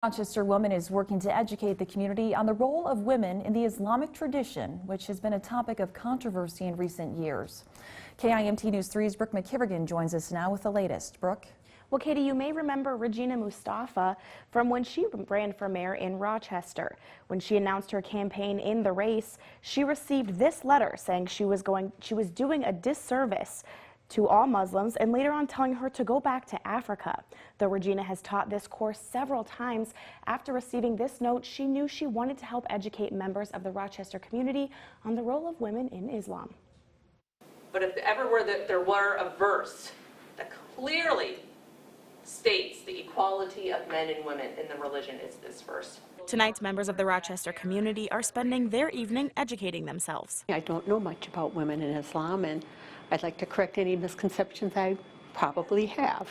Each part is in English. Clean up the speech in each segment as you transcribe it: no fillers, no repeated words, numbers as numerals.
Rochester woman is working to educate the community on the role of women in the Islamic tradition, which has been a topic of controversy in recent years. KIMT News 3's Brooke McKivigan joins us now with the latest. Brooke? Well, Katie, you may remember Regina Mustafa from when she ran for mayor in Rochester. When she announced her campaign in the race, she received this letter saying she was doing a disservice to all Muslims, and later on telling her to go back to Africa. Though Regina has taught this course several times, after receiving this note, she knew she wanted to help educate members of the Rochester community on the role of women in Islam. But if ever there were a verse that clearly states the equality of men and women in the religion, it's this verse. Tonight, members of the Rochester community are spending their evening educating themselves. I don't know much about women in Islam, and I'd like to correct any misconceptions I probably have.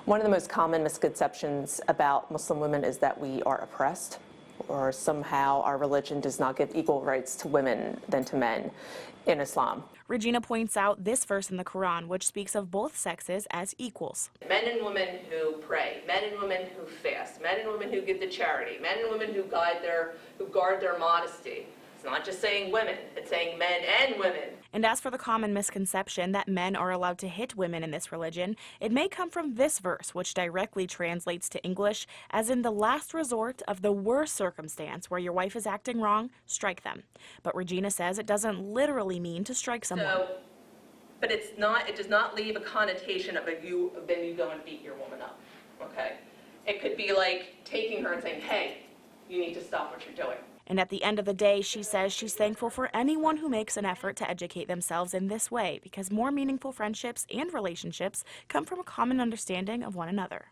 One of the most common misconceptions about Muslim women is that we are oppressed, or somehow our religion does not give equal rights to women than to men in Islam. Regina points out this verse in the Quran, which speaks of both sexes as equals. Men and women who pray, men and women who fast, men and women who give to charity, men and women who guard their modesty. It's not just saying women, it's saying men and women. And as for the common misconception that men are allowed to hit women in this religion, it may come from this verse, which directly translates to English as in the last resort of the worst circumstance where your wife is acting wrong, strike them. But Regina says it doesn't literally mean to strike someone. But it does not leave a connotation of then you go and beat your woman up, okay? It could be like taking her and saying, hey, you need to stop what you're doing. And at the end of the day, she says she's thankful for anyone who makes an effort to educate themselves in this way, because more meaningful friendships and relationships come from a common understanding of one another.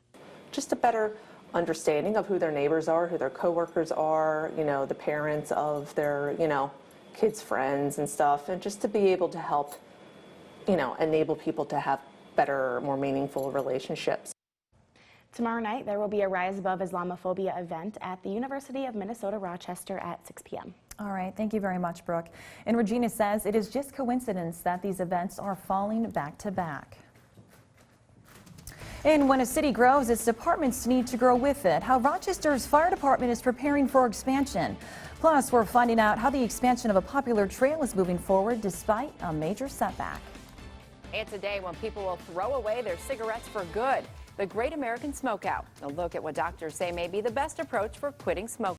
Just a better understanding of who their neighbors are, who their coworkers are, the parents of their, kids' friends and stuff, and just to be able to help, enable people to have better, more meaningful relationships. Tomorrow night, there will be a Rise Above Islamophobia event at the University of Minnesota Rochester at 6 p.m. All right, thank you very much, Brooke. And Regina says it is just coincidence that these events are falling back to back. And when a city grows, its departments need to grow with it. How Rochester's fire department is preparing for expansion. Plus, we're finding out how the expansion of a popular trail is moving forward despite a major setback. It's a day when people will throw away their cigarettes for good. The Great American Smokeout. A look at what doctors say may be the best approach for quitting smoking.